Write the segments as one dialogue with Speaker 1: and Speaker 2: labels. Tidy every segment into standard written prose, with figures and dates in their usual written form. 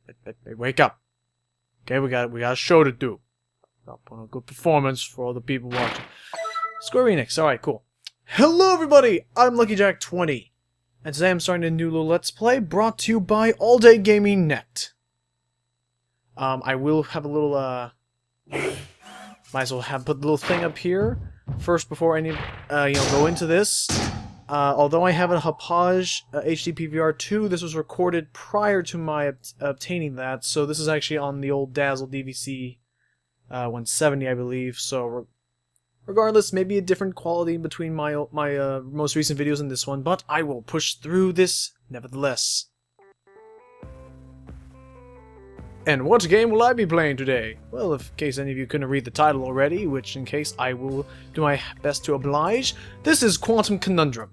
Speaker 1: Hey, wake up. Okay, we got a show to do. I'll put on a good performance for all the people watching. Square Enix. Alright, cool. Hello everybody! I'm LuckyJack20. And today I'm starting a new little Let's Play brought to you by AllDayGaming Net. I will have a little, might as well put the little thing up here first before I go into this. Although I have a Hauppauge HD-PVR 2, this was recorded prior to my obtaining that, so this is actually on the old Dazzle DVC 170, I believe, so regardless, maybe a different quality between my most recent videos and this one, but I will push through this nevertheless. And what game will I be playing today? Well, in case any of you couldn't read the title already, which in case I will do my best to oblige, this is Conundrum.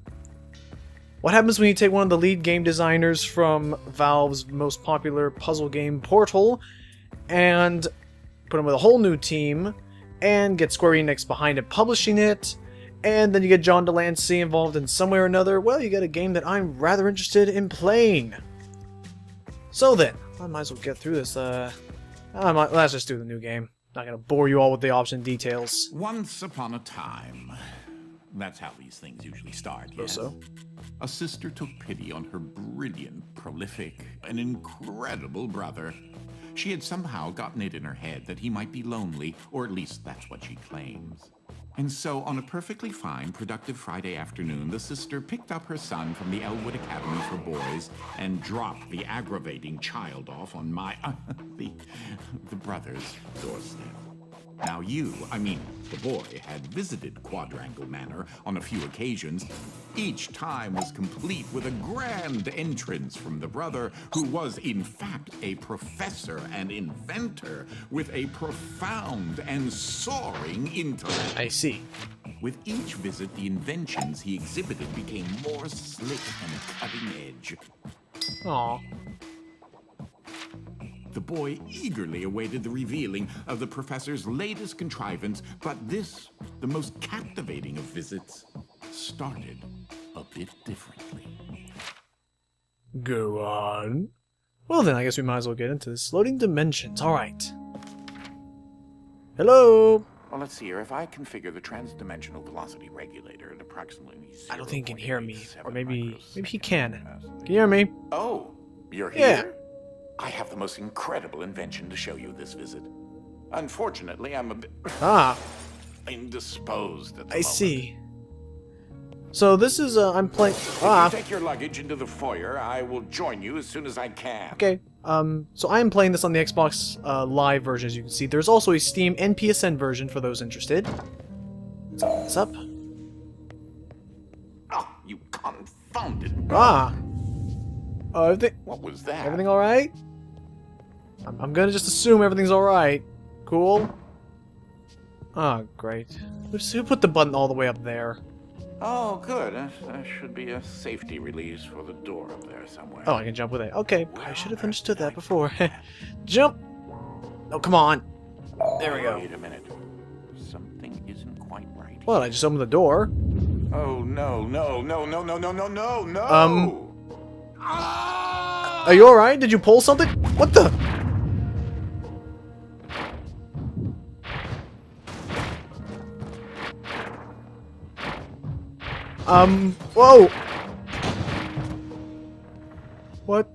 Speaker 1: What happens when you take one of the lead game designers from Valve's most popular puzzle game, Portal, and put him with a whole new team, and get Square Enix behind it publishing it, and then you get John Delancey involved in some way or another? Well, you get a game that I'm rather interested in playing. So then, I might as well get through this, let's just do the new game. Not gonna bore you all with the option details.
Speaker 2: Once upon a time. That's how these things usually start, yes?
Speaker 1: So?
Speaker 2: A sister took pity on her brilliant, prolific, and incredible brother. She had somehow gotten it in her head that he might be lonely, or at least that's what she claims. And so, on a perfectly fine, productive Friday afternoon, the sister picked up her son from the Elwood Academy for Boys and dropped the aggravating child off on the brother's doorstep. Now the boy had visited Quadrangle Manor on a few occasions. Each time was complete with a grand entrance from the brother, who was in fact a professor and inventor with a profound and soaring intellect.
Speaker 1: I see.
Speaker 2: With each visit, the inventions he exhibited became more slick and cutting edge.
Speaker 1: Aww.
Speaker 2: The boy eagerly awaited the revealing of the professor's latest contrivance, but this, the most captivating of visits, started a bit differently.
Speaker 1: Go on. Well then, I guess we might as well get into this. Loading dimensions, alright. Hello?
Speaker 2: Well, let's see here. If I configure the trans-dimensional velocity regulator at approximately 0.
Speaker 1: I don't think he can hear me. Or maybe he can. Can you hear me?
Speaker 2: Oh, you're here?
Speaker 1: Yeah.
Speaker 2: I have the most incredible invention to show you this visit. Unfortunately, I'm a bit indisposed at the moment.
Speaker 1: I see. So this is, I'm playing...
Speaker 2: If you take your luggage into the foyer, I will join you as soon as I can.
Speaker 1: Okay, so I am playing this on the Xbox Live version, as you can see. There's also a Steam and PSN version for those interested. Let's open this up.
Speaker 2: Oh, you confounded...
Speaker 1: Everything...
Speaker 2: What was that?
Speaker 1: Everything alright? I'm gonna just assume everything's alright. Cool. Oh, great. Who put the button all the way up there?
Speaker 2: Oh, good. There should be a safety release for the door up there somewhere.
Speaker 1: Oh, I can jump with it. Okay, I should have understood that before. Jump! Oh, come on. There we go.
Speaker 2: Wait a minute. Something isn't quite right.
Speaker 1: Well, I just opened the door.
Speaker 2: Oh, no.
Speaker 1: Are you alright? Did you pull something? What the? Whoa! What?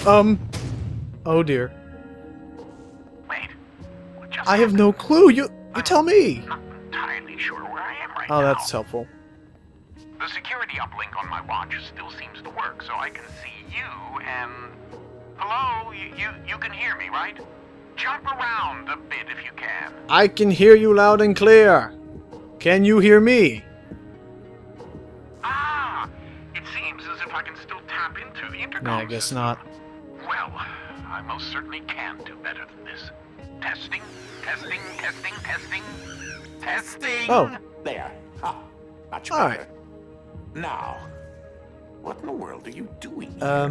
Speaker 1: Oh dear.
Speaker 3: Wait, what just
Speaker 1: I have no clue. You tell me.
Speaker 3: not entirely sure where I am right
Speaker 1: Oh,
Speaker 3: now.
Speaker 1: that's helpful.
Speaker 3: The security uplink on my watch still seems to work, so I can see you and... Hello? You can hear me, right? Jump around a bit if you can.
Speaker 1: I can hear you loud and clear. Can you hear me?
Speaker 3: Ah! It seems as if I can still tap into the intercom.
Speaker 1: No, I guess not.
Speaker 3: Well, I most certainly can do better than this. Testing.
Speaker 1: Oh.
Speaker 2: There. Much
Speaker 1: All
Speaker 2: better.
Speaker 1: right.
Speaker 2: Now, what in the world are you doing here?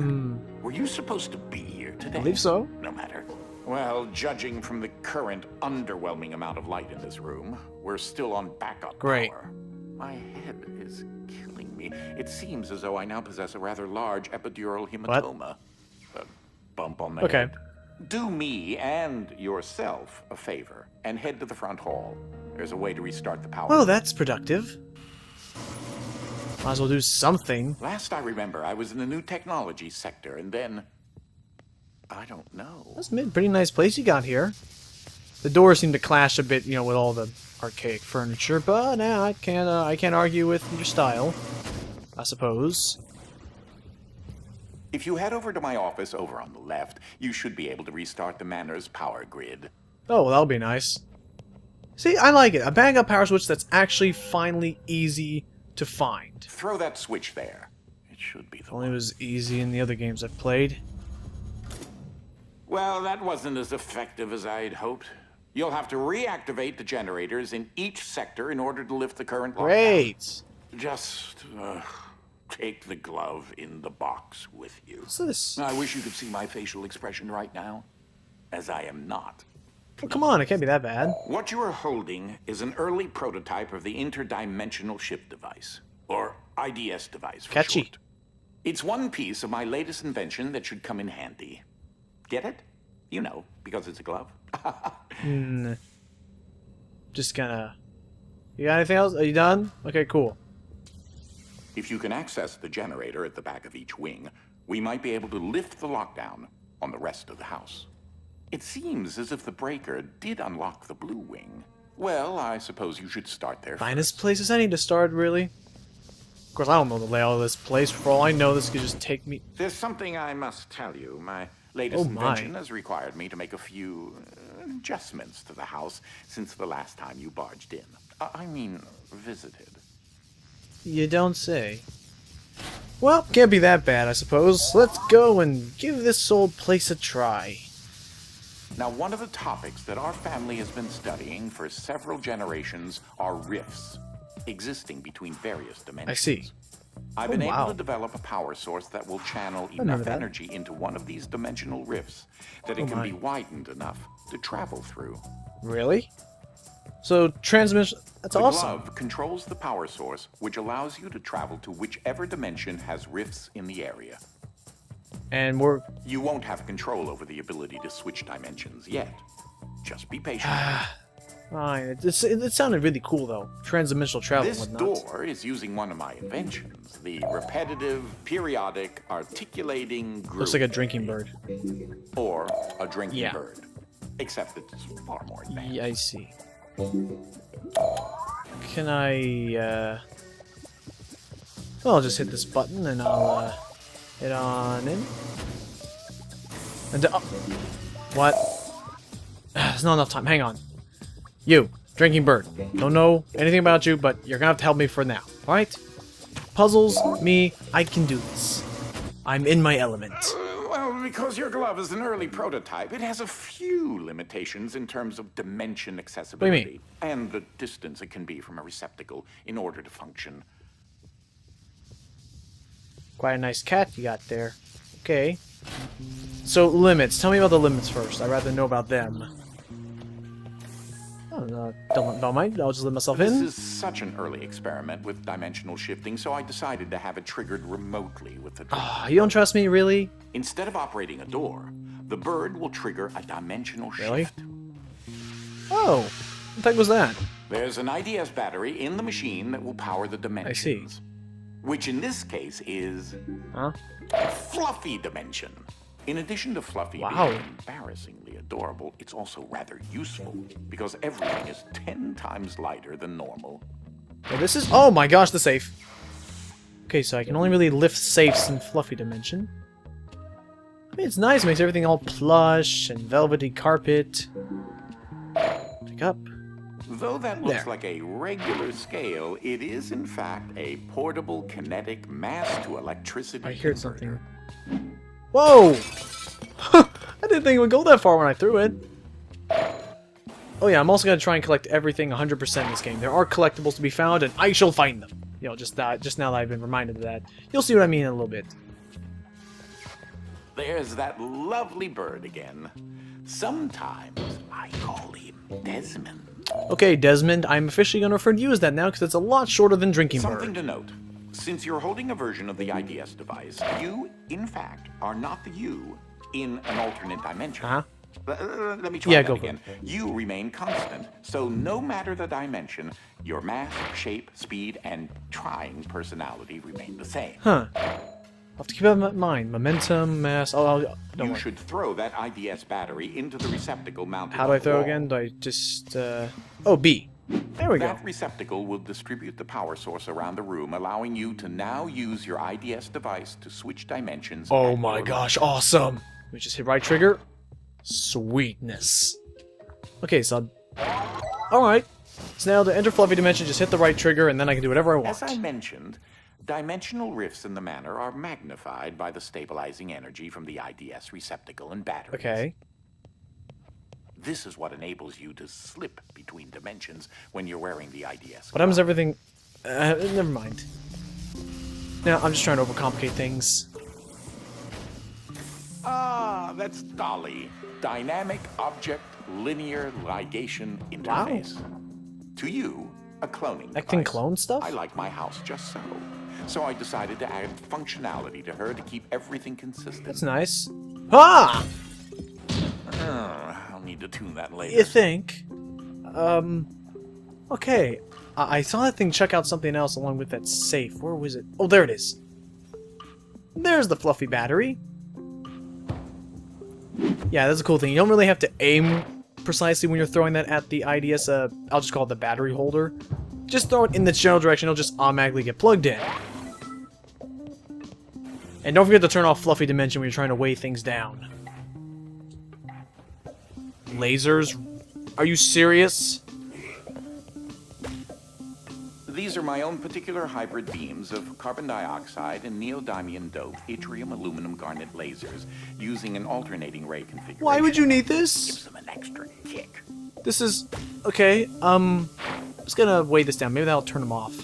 Speaker 2: Were you supposed to be here today?
Speaker 1: I believe so.
Speaker 2: No matter. Well, judging from the current underwhelming amount of light in this room, we're still on backup
Speaker 1: Great.
Speaker 2: power. My head is killing me. It seems as though I now possess a rather large epidural hematoma. A bump on the
Speaker 1: Okay.
Speaker 2: head. Do me and yourself a favor and head to the front hall. There's a way to restart the power.
Speaker 1: Well, that's productive. Might as well do something.
Speaker 2: Last I remember, I was in the new technology sector, and then... I don't know.
Speaker 1: That's a pretty nice place you got here. The doors seem to clash a bit, you know, with all the archaic furniture, but I can't argue with your style, I suppose.
Speaker 2: If you head over to my office over on the left, you should be able to restart the manor's power grid.
Speaker 1: Oh, well, that'll be nice. See, I like it. A backup power switch that's actually finally easy to find.
Speaker 2: Throw that switch there. It should be the
Speaker 1: Only it
Speaker 2: one.
Speaker 1: was easy in the other games I've played.
Speaker 2: Well, that wasn't as effective as I had hoped. You'll have to reactivate the generators in each sector in order to lift the current lockdown.
Speaker 1: Great!
Speaker 2: Just take the glove in the box with you.
Speaker 1: What's this?
Speaker 2: I wish you could see my facial expression right now, as I am not.
Speaker 1: Oh, come on, it can't be that bad.
Speaker 2: What you are holding is an early prototype of the interdimensional shift device, or IDS device for
Speaker 1: Catchy.
Speaker 2: short. It's one piece of my latest invention that should come in handy. Get it? You know, because it's a glove.
Speaker 1: Just gonna... You got anything else? Are you done? Okay, cool.
Speaker 2: If you can access the generator at the back of each wing, we might be able to lift the lockdown on the rest of the house. It seems as if the breaker did unlock the blue wing. Well, I suppose you should start there.
Speaker 1: Finest places I need to start, really? Of course, I don't know the layout of this place. For all I know, this could just take me...
Speaker 2: There's something I must tell you. My latest
Speaker 1: Oh, my.
Speaker 2: invention has required me to make a few adjustments to the house since the last time you barged in. I mean, visited.
Speaker 1: You don't say. Well, can't be that bad, I suppose. Let's go and give this old place a try.
Speaker 2: Now, one of the topics that our family has been studying for several generations are rifts existing between various dimensions.
Speaker 1: I see.
Speaker 2: I've been
Speaker 1: wow.
Speaker 2: able to develop a power source that will channel
Speaker 1: remember
Speaker 2: enough
Speaker 1: that.
Speaker 2: energy into one of these dimensional rifts that it can
Speaker 1: my.
Speaker 2: be widened enough to travel through.
Speaker 1: Really? So, transmission... That's
Speaker 2: The
Speaker 1: awesome.
Speaker 2: glove controls the power source, which allows you to travel to whichever dimension has rifts in the area.
Speaker 1: And we're...
Speaker 2: You won't have control over the ability to switch dimensions yet. Just be patient.
Speaker 1: Fine. It sounded really cool, though. Transdimensional travel and
Speaker 2: This
Speaker 1: whatnot.
Speaker 2: door is using one of my inventions, the repetitive, periodic, articulating group.
Speaker 1: Looks like a drinking bird.
Speaker 2: Or a drinking
Speaker 1: Yeah.
Speaker 2: bird. Except it's far more advanced.
Speaker 1: Yeah, I see. Can I, Well, I'll just hit this button and I'll, hit on in. And, what? There's not enough time. Hang on. You, drinking bird. Don't know anything about you, but you're gonna have to help me for now. Alright? Puzzles, me, I can do this. I'm in my element.
Speaker 2: Well, because your glove is an early prototype, it has a few limitations in terms of dimension accessibility.
Speaker 1: mean?
Speaker 2: And the distance it can be from a receptacle in order to function.
Speaker 1: Quite a nice cat you got there. Okay. So, limits. Tell me about the limits first. I'd rather know about them. Oh, don't mind. I'll just let myself
Speaker 2: This
Speaker 1: in.
Speaker 2: is such an early experiment with dimensional shifting, so I decided to have it triggered remotely with the...
Speaker 1: Ah, you don't trust me, really?
Speaker 2: Instead of operating a door, the bird will trigger a dimensional
Speaker 1: Really?
Speaker 2: shift.
Speaker 1: Oh, what the heck was that?
Speaker 2: There's an IDS battery in the machine that will power the dimensions. Which in this case is
Speaker 1: Huh?
Speaker 2: Fluffy Dimension. In addition to Fluffy
Speaker 1: Wow.
Speaker 2: being embarrassingly adorable, it's also rather useful because everything is 10 times lighter than normal.
Speaker 1: Well, this is... Oh my gosh, the safe. Okay, so I can only really lift safes in Fluffy Dimension. I mean, it's nice. It makes everything all plush and velvety carpet. Pick up.
Speaker 2: Though that looks
Speaker 1: There.
Speaker 2: like a regular scale, it is in fact a portable kinetic mass-to-electricity
Speaker 1: I heard
Speaker 2: converter.
Speaker 1: something. Whoa! I didn't think it would go that far when I threw it. Oh yeah, I'm also going to try and collect everything 100% in this game. There are collectibles to be found, and I shall find them. You know, just now that I've been reminded of that. You'll see what I mean in a little bit.
Speaker 2: There's that lovely bird again. Sometimes I call him Desmond.
Speaker 1: Okay, Desmond, I'm officially going to refer to you as that now because it's a lot shorter than Drinking
Speaker 2: Something
Speaker 1: Bird.
Speaker 2: to note. Since you're holding a version of the IDS device, you, in fact, are not the you in an alternate dimension.
Speaker 1: Uh-huh.
Speaker 2: Let me try
Speaker 1: Yeah,
Speaker 2: that
Speaker 1: go for
Speaker 2: again. You remain constant, so no matter the dimension, your mass, shape, speed, and trying personality remain the same.
Speaker 1: Huh. I'll have to keep that in mind. Momentum, mass... Oh, don't
Speaker 2: You
Speaker 1: worry.
Speaker 2: should throw that IDS battery into the receptacle mounted
Speaker 1: How do
Speaker 2: on
Speaker 1: I
Speaker 2: the
Speaker 1: throw
Speaker 2: wall.
Speaker 1: again? Do I just... Oh, B. There we go.
Speaker 2: That receptacle will distribute the power source around the room, allowing you to now use your IDS device to switch dimensions.
Speaker 1: Oh
Speaker 2: at
Speaker 1: my
Speaker 2: your
Speaker 1: gosh,
Speaker 2: leisure.
Speaker 1: awesome! Let me just hit right trigger. Sweetness. Okay, so... Alright. So now to enter fluffy dimension, just hit the right trigger, and then I can do whatever I want.
Speaker 2: As I mentioned, dimensional rifts in the manner are magnified by the stabilizing energy from the IDS receptacle and batteries.
Speaker 1: Okay.
Speaker 2: This is what enables you to slip between dimensions when you're wearing the IDS.
Speaker 1: What happens to everything... never mind. Now, I'm just trying to overcomplicate things.
Speaker 2: Ah, that's Dolly. Dynamic Object Linear Ligation Interface. To you, a cloning
Speaker 1: That can
Speaker 2: device.
Speaker 1: clone stuff?
Speaker 2: I like my house just so. So I decided to add functionality to her to keep everything consistent.
Speaker 1: That's nice. Ah!
Speaker 2: I'll need to tune that later.
Speaker 1: You think? Okay. I saw that thing check out something else along with that safe. Where was it? Oh, there it is. There's the fluffy battery. Yeah, that's a cool thing. You don't really have to aim precisely when you're throwing that at the IDS, I'll just call it the battery holder. Just throw it in the general direction, it'll just automatically get plugged in. And don't forget to turn off fluffy dimension when you're trying to weigh things down. Lasers? Are you serious?
Speaker 2: These are my own particular hybrid beams of carbon dioxide and neodymium dope yttrium aluminum garnet lasers using an alternating ray configuration.
Speaker 1: Why would you need this?
Speaker 2: Gives them an extra kick.
Speaker 1: This is... okay, I'm just gonna weigh this down. Maybe that'll turn them off.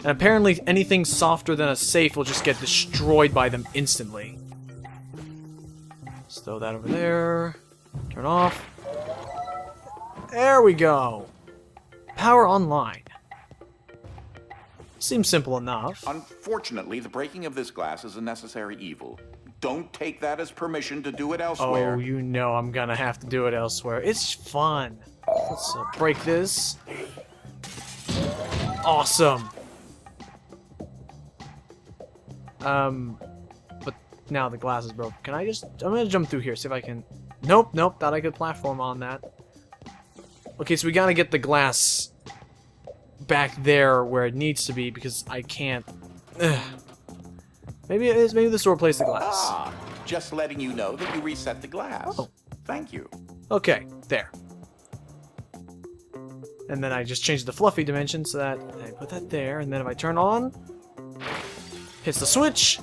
Speaker 1: And apparently anything softer than a safe will just get destroyed by them instantly. Let's throw that over there. Turn off. There we go. Power online. Seems simple enough.
Speaker 2: Unfortunately, the breaking of this glass is a necessary evil. Don't take that as permission to do it elsewhere.
Speaker 1: Oh, you know I'm gonna have to do it elsewhere. It's fun. Let's break this. Awesome. But now the glass is broken. Can I just... I'm gonna jump through here, see if I can... Nope, nope, thought I could platform on that. Okay, so we gotta get the glass back there where it needs to be because I can't... Ugh. Maybe it is. Maybe the store replaced the glass.
Speaker 2: Ah, just letting you know that you reset the glass.
Speaker 1: Oh.
Speaker 2: Thank you.
Speaker 1: Okay, there. And then I just changed the fluffy dimension so that I put that there, and then if I turn on, hits the switch,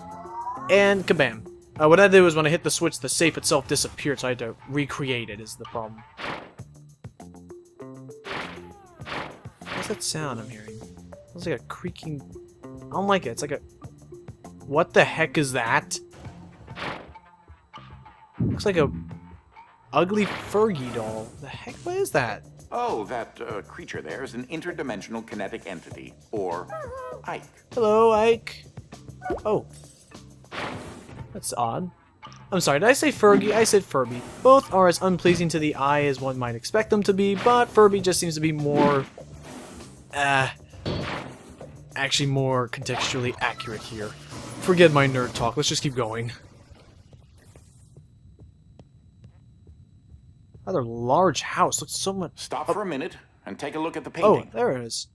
Speaker 1: and kabam. What I did was when I hit the switch, the safe itself disappeared, so I had to recreate it, is the problem. What's that sound I'm hearing? It's like a creaking... I don't like it. It's like a... What the heck is that? Looks like a ugly Fergie doll. The heck? What is that?
Speaker 2: Oh, that creature there is an interdimensional kinetic entity, or Ike.
Speaker 1: Hello, Ike. Oh. That's odd. I'm sorry, did I say Fergie? I said Furby. Both are as unpleasing to the eye as one might expect them to be, but Furby just seems to be more... actually more contextually accurate here. Forget my nerd talk, let's just keep going. Rather large house, looks so much...
Speaker 2: Stop for a minute and take a look at the
Speaker 1: Oh,
Speaker 2: painting.
Speaker 1: there it is.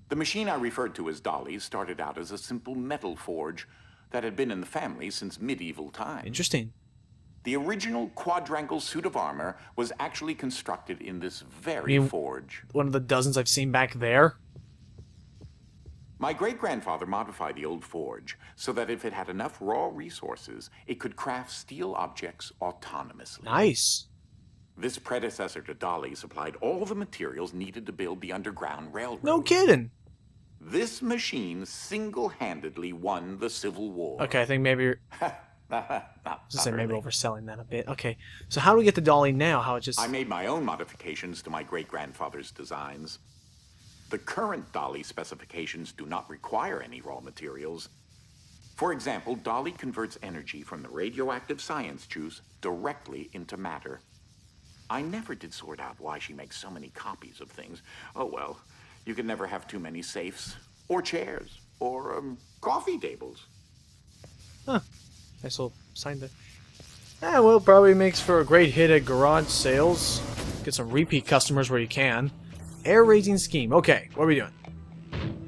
Speaker 2: The machine I referred to as Dolly started out as a simple metal forge that had been in the family since medieval times.
Speaker 1: Interesting.
Speaker 2: The original quadrangle suit of armor was actually constructed in this very forge.
Speaker 1: One of the dozens I've seen back there.
Speaker 2: My great-grandfather modified the old forge so that if it had enough raw resources, it could craft steel objects autonomously.
Speaker 1: Nice.
Speaker 2: This predecessor to Dolly supplied all the materials needed to build the Underground Railroad.
Speaker 1: No kidding.
Speaker 2: This machine single-handedly won the Civil War.
Speaker 1: Okay, I think maybe...
Speaker 2: Not
Speaker 1: Just say maybe
Speaker 2: really.
Speaker 1: overselling that a bit. Okay, so how do we get the dolly now? How it just...
Speaker 2: I made my own modifications to my great-grandfather's designs. The current Dolly specifications do not require any raw materials. For example, Dolly converts energy from the radioactive science juice directly into matter. I never did sort out why she makes so many copies of things. Oh well, you can never have too many safes, or chairs, or coffee tables.
Speaker 1: Huh. Nice little sign there. Yeah, well, probably makes for a great hit at garage sales. Get some repeat customers where you can. Air raising scheme. Okay, what are we doing?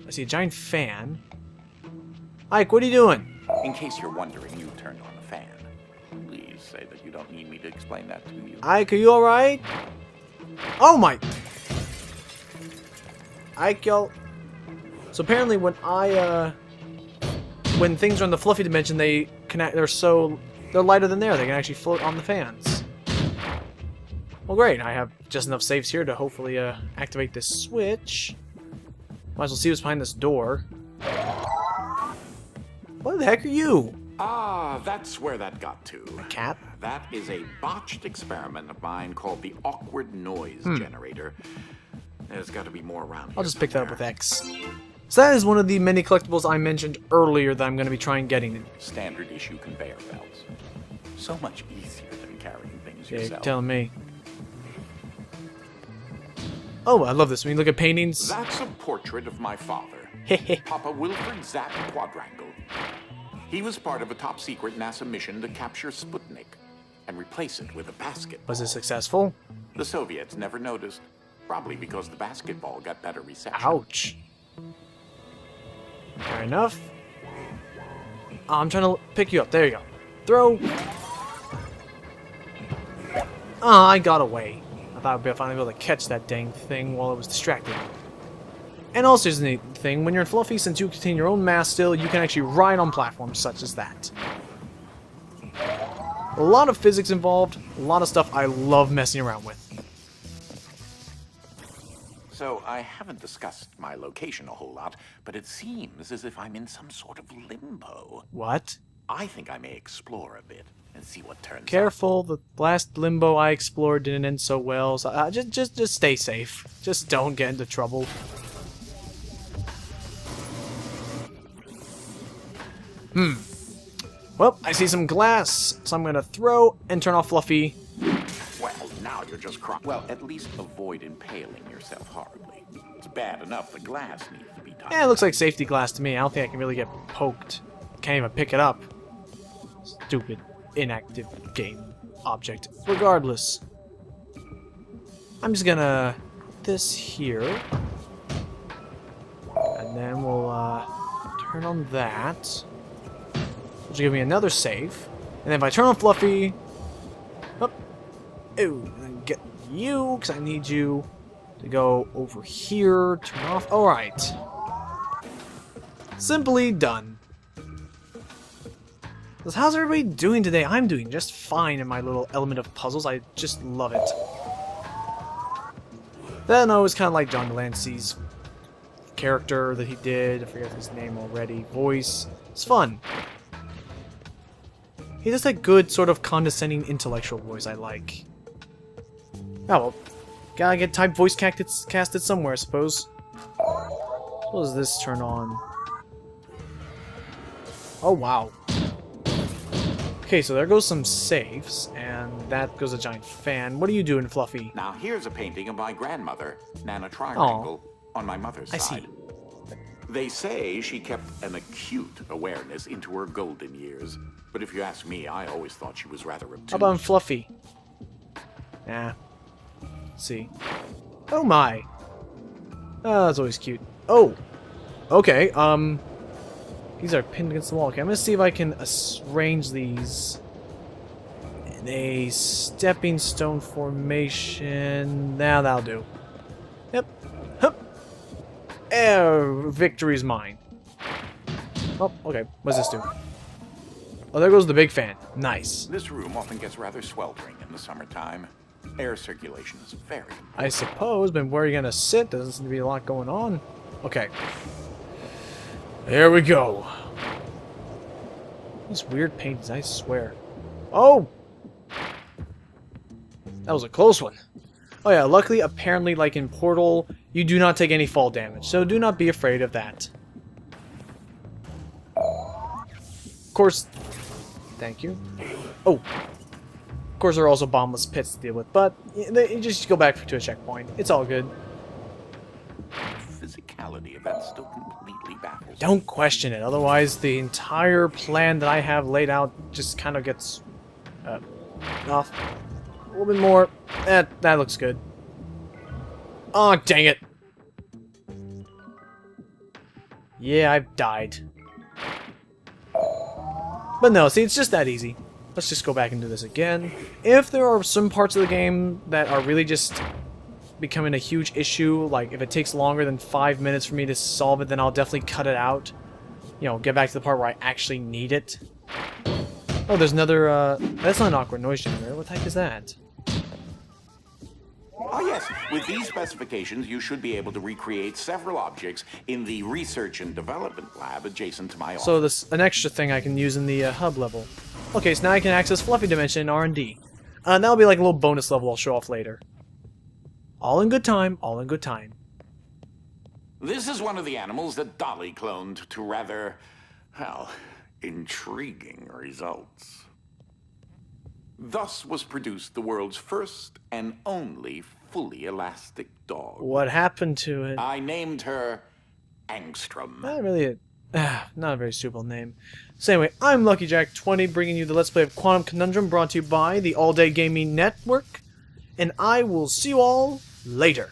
Speaker 1: I see a giant fan. Ike, what are you doing?
Speaker 2: In case you're wondering, you turned on the fan. Please say that you don't need me to explain that to you.
Speaker 1: Ike, are you alright? Oh my! Ike, y'all. So apparently when when things are in the fluffy dimension, they connect. They're lighter than air. They can actually float on the fans. Well, great. I have just enough saves here to hopefully activate this switch. Might as well see what's behind this door. What the heck are you?
Speaker 2: Ah, that's where that got to.
Speaker 1: A cat?
Speaker 2: That is a botched experiment of mine called the awkward noise generator. There's got to be more around here.
Speaker 1: I'll just pick that up with X. So that is one of the many collectibles I mentioned earlier that I'm going to be trying getting.
Speaker 2: Standard issue conveyor belts. So much easier than carrying things
Speaker 1: Yeah,
Speaker 2: yourself.
Speaker 1: you're telling me. Oh, I love this. When you look at paintings.
Speaker 2: That's a portrait of my father, Papa Wilfred Zapp Quadrangle. He was part of a top-secret NASA mission to capture Sputnik and replace it with a basketball.
Speaker 1: Was it successful?
Speaker 2: The Soviets never noticed, probably because the basketball got better reception.
Speaker 1: Ouch. Fair enough. Oh, I'm trying to pick you up. There you go. Throw. Ah, I got away. I thought I'd finally be able to catch that dang thing while it was distracted. And also, here's the neat thing, when you're in Fluffy, since you contain your own mass still, you can actually ride on platforms such as that. A lot of physics involved, a lot of stuff I love messing around with.
Speaker 2: So, I haven't discussed my location a whole lot, but it seems as if I'm in some sort of limbo.
Speaker 1: What?
Speaker 2: I think I may explore a bit and see what turns up.
Speaker 1: Careful, the last limbo I explored didn't end so well, so just stay safe. Just don't get into trouble. Well, I see some glass, so I'm gonna throw and turn off Fluffy.
Speaker 2: Well, now you're just crying. Well, at least avoid impaling yourself horribly. It's bad enough the glass needs to be done.
Speaker 1: Yeah, it looks like safety glass to me. I don't think I can really get poked. Can't even pick it up. Stupid, inactive game object. Regardless. I'm just gonna... this here. And then we'll, turn on that. Which will give me another save. And then if I turn on Fluffy... Up. Ooh, and then get you, because I need you to go over here, turn off. Alright. Simply done. So how's everybody doing today? I'm doing just fine in my little element of puzzles. I just love it. Then I was kind of like John Delancey's character that he did. I forget his name already. Voice. It's fun. He does that good sort of condescending intellectual voice I like. Oh well. Gotta get type voice casted somewhere, I suppose. What does this turn on? Oh wow. Okay, so there goes some saves, and that goes a giant fan. What are you doing, Fluffy?
Speaker 2: Now here's a painting of my grandmother, Nana Triangle, on my mother's
Speaker 1: I
Speaker 2: side.
Speaker 1: see.
Speaker 2: They say she kept an acute awareness into her golden years. But if you ask me, I always thought she was rather obtuse.
Speaker 1: How about Fluffy? Nah. Let's see. Oh my. Oh, that's always cute. Oh. Okay, these are pinned against the wall. Okay, I'm gonna see if I can arrange these in a stepping stone formation. Now that'll do. Yep. Hup. Victory's mine. Oh, okay. What does this do? Oh, there goes the big fan. Nice.
Speaker 2: This room often gets rather sweltering in the summertime. Air circulation is very important.
Speaker 1: I suppose, but where are you gonna sit? There doesn't seem to be a lot going on. Okay. There we go. These weird paintings, I swear. Oh! That was a close one. Oh yeah, luckily, apparently, like in Portal, you do not take any fall damage, so do not be afraid of that. Of course... Thank you. Oh. Of course, there are also bombless pits to deal with, but you just go back to a checkpoint. It's all good.
Speaker 2: Physicality of that still completely baffles me.
Speaker 1: Don't question it, otherwise the entire plan that I have laid out just kind of gets off. A little bit more. That looks good. Oh, dang it. Yeah, I've died. But no, see, it's just that easy. Let's just go back and do this again. If there are some parts of the game that are really just becoming a huge issue, like if it takes longer than 5 minutes for me to solve it, then I'll definitely cut it out. You know, get back to the part where I actually need it. Oh, there's another, that's not an awkward noise generator. What the heck is that?
Speaker 2: Oh yes, with these specifications you should be able to recreate several objects in the research and development lab adjacent to my office.
Speaker 1: So this an extra thing I can use in the hub level. Okay, so now I can access Fluffy Dimension in R&D. That'll be like a little bonus level I'll show off later. All in good time, all in good time.
Speaker 2: This is one of the animals that Dolly cloned to rather, well, intriguing results. Thus was produced the world's first and only fully elastic dog.
Speaker 1: What happened to it?
Speaker 2: I named her Angstrom.
Speaker 1: Not really not a very suitable name. So anyway, I'm LuckyJack20 bringing you the Let's Play of Quantum Conundrum brought to you by the AllDayGaming Network. And I will see you all later.